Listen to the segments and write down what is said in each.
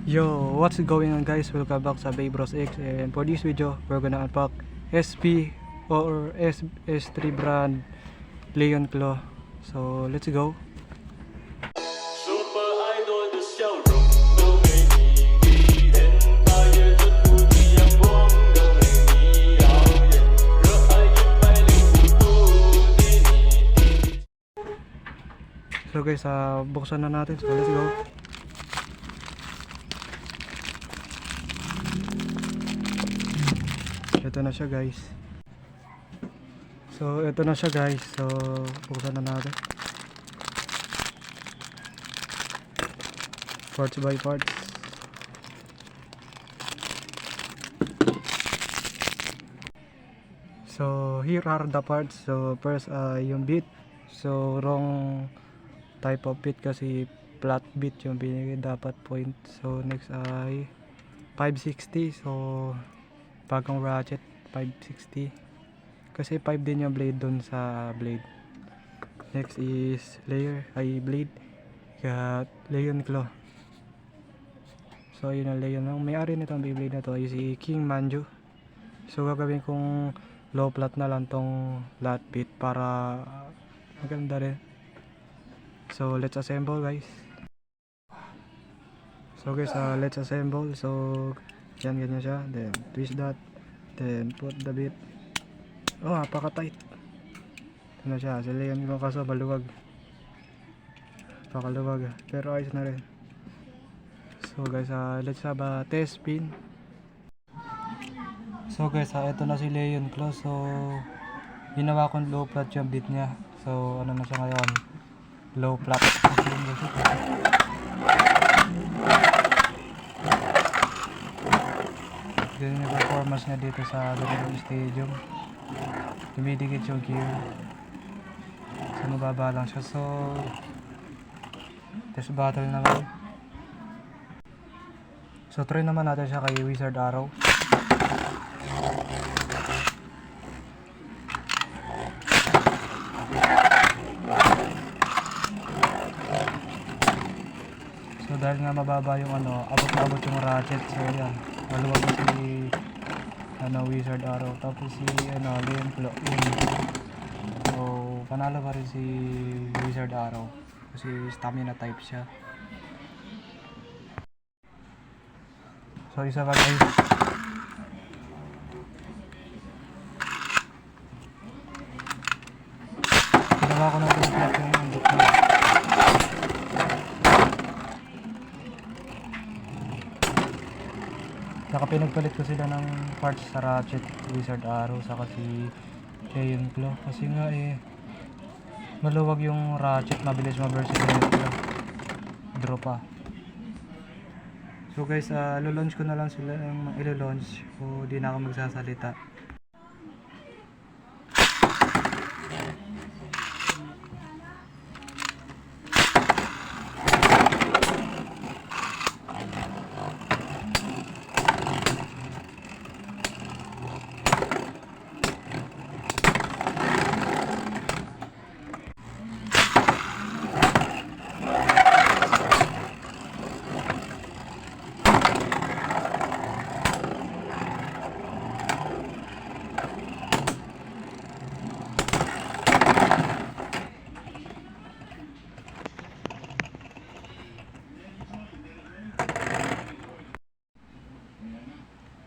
Yo, what's going on guys? Welcome back sa Babe Bros X, and for this video we're gonna unpack SP or S3 brand Leon Claw. So let's go. Super Idol 的笑容都给你体验，八月的不一样光都给你耀眼，热爱105度的你。 So guys, buksan na natin. So let's go. Ito na siya guys. So buksan na natin. Parts by parts. So here are the parts. So first yung bit. So wrong type of bit kasi flat bit yung binigay, dapat point. So next ay 560. So bagong ratchet 560 kasi 5 din yung blade dun sa blade. Next is blade got Leon Claw. So yun ang Leon. Ang may-ari nitong blade na to ay si King Manju. So gagawin kong low flat na lang tong flat bit para maganda rin. So let's assemble guys. So guys, let's assemble. So yan, ganyan siya. Then twist that, then put the bit. Oh, napaka-tight. Ito na siya. Sila yan yung kaso maluwag. Pakaluwag. Pero ayos na rin. So guys, let's have a test spin. So guys, ito na si Leon Claw. So ginawa kong low flat yung bit niya. So ano na siya ngayon? Low flat. Ganyan yung performance niya dito sa Ganyan Stadium. Dumidikit yung gear. So mababa lang siya. So test battle naman. So try naman natin siya kay Wizard Arrow. So dahil nga mababa yung abot na abot yung ratchet. So yan, maluwag si Wizard Arrow. Tapos si Leon Claw. So panalo pa rin si Wizard Arrow kasi stamina type siya. So isa pa guys. Ginawa ko na ito yung book na. Saka pinagpalit ko sila ng parts sa ratchet, Wizard Arrow, saka si Leon Claw. Kasi nga maluwag yung ratchet, mabilis ma-burst yung Leon Claw. Draw pa. So guys, ilo-launch ko na lang sila yung ilo-launch. So di na ako magsasalita.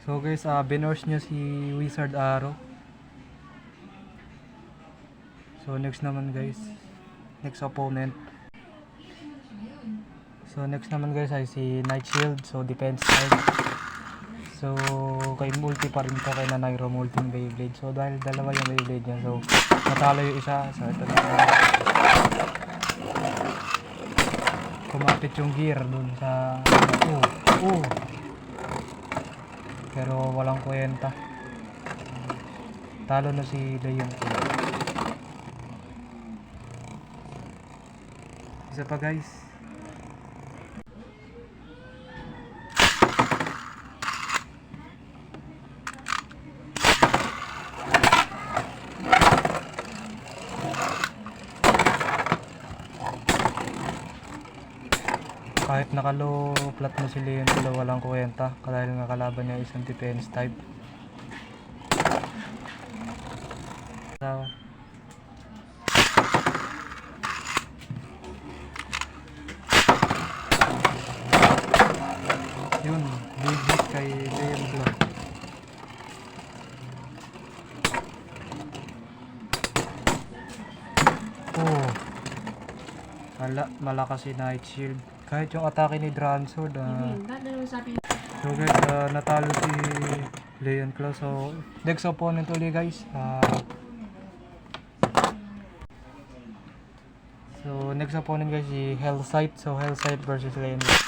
So guys, binurst niya si Wizard Arrow. So next naman guys, next opponent. So next naman guys ay si Night Shield. So defense side. So kay multi pa rin to, kay Nairo multi Beyblade. So dahil dalawa yung Beyblade niya, so natalo yung isa. So ito na, kumapit yung gear dun sa pero walang kwenta. Talo na si Leon. Isa pa guys. Kahit naka-low flat mo si Leon Claw, walang kwenta dahil nga kalaban niya isang defense type. So, yun, big hit kay Leon Claw. Oh, malakas si Night Shield. Kahit yung atake ni Dransword, so guys, natalo si Leon Claw. So, next opponent ulit guys. So, next opponent guys, si Hellsight. So, Hellsight versus Leon Claw.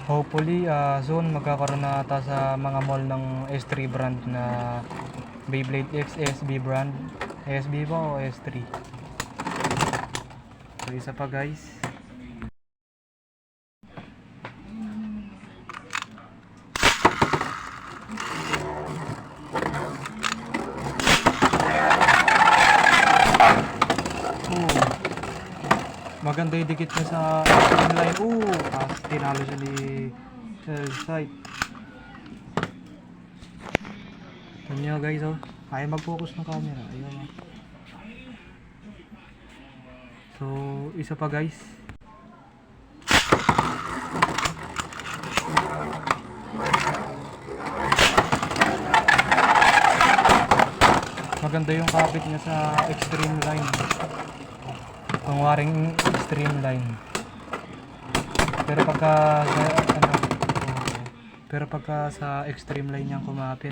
Hopefully, soon magkakaroon na ata sa mga mall ng S3 brand na Beyblade X SB brand. SB ba o S3? So, isa pa guys. Maganda yung dikit niya sa inline. Tapos tinalo siya ni Hellsight. Tignan nyo guys, ayaw mag-focus ng camera. Ayaw. So, isa pa guys. Maganda yung kapit niya sa extreme line. Pangwaring extreme line. Pero pagka sa extreme line niyang kumapit.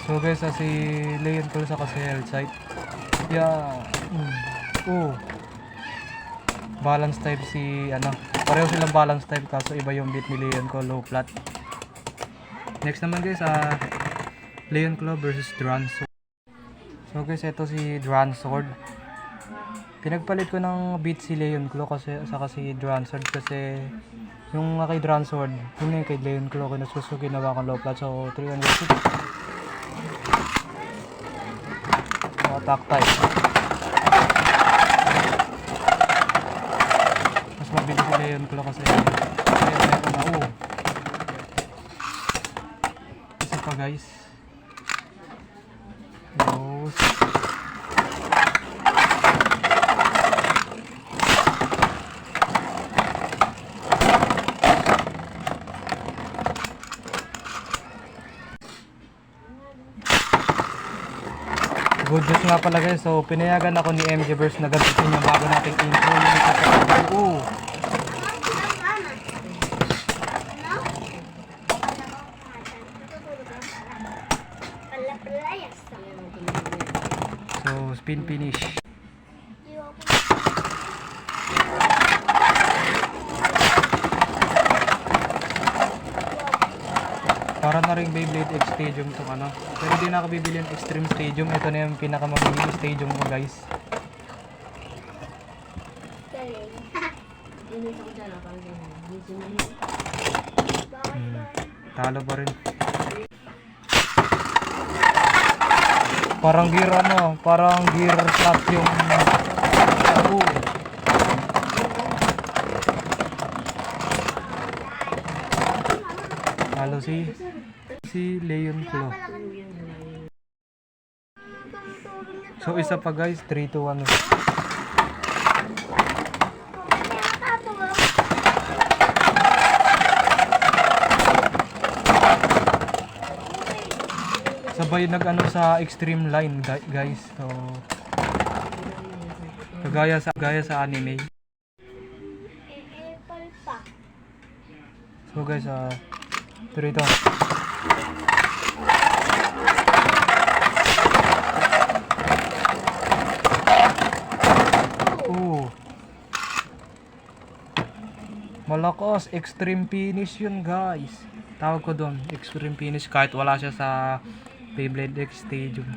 So guys, si Leon Claw sa kasi Hellsight. Balance type si pareho silang balance type kaso iba yung beat ni Leon Claw, low flat. Next naman guys, Leon Claw versus Dransword. So guys, ito si Dransword. Pinagpalit ko ng beat si Leon Claw kasi Dransword kasi yung kay Dransword, yun yung kay Leon Claw ginawa kong low flat. So 360 attack type. Mas mabilis si Leon Claw kasi isa pa guys. Good news nga pala guys, so pinayagan ako ni MGverse na gamitin yung bago nating intro. So, spin finish. Para na rin Beyblade X Stadium itong pero di na ako bibili yung Extreme Stadium. Ito na yung pinakamagiging stadium ko guys. Talo pa rin. Parang gear slot yung talo si Leon Claw. So isa pa guys, 3-2-1. Sabay sa extreme line guys. So kagaya sa anime. So guys, 3-2. Malakas, extreme finish yun guys. Tawag ko doon, extreme finish kahit wala siya sa Beyblade X Stadium.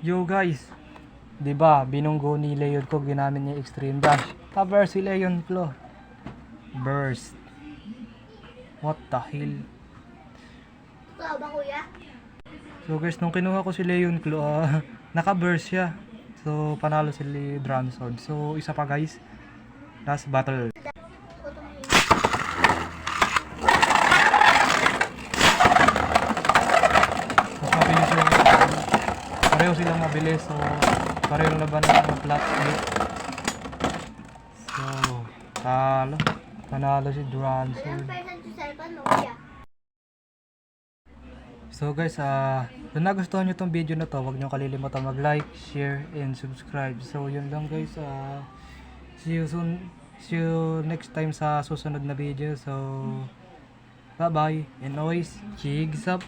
Yo guys, 'di ba? Binunggo ni Leon ko ginamit niya extreme dash. Cover si Leon Claw. Burst. What the hell? Totoo ba, kuya? So guys, nung kinuha ko si Leon Claw, naka-burst siya. So panalo si Drum Sword. So isa pa guys. Last battle. Mas mabilis yung pareho silang mabilis. So pareho laban ng flat split. So panalo si Drum Ilang Sword. percent yung cellphone mo, kuya? So guys, kung nagustuhan nyo tong video na to, huwag nyo kalilimutan mag-like, share, and subscribe. So yun lang guys, see you soon, see you next time sa susunod na video. So bye bye, and always, chigs up!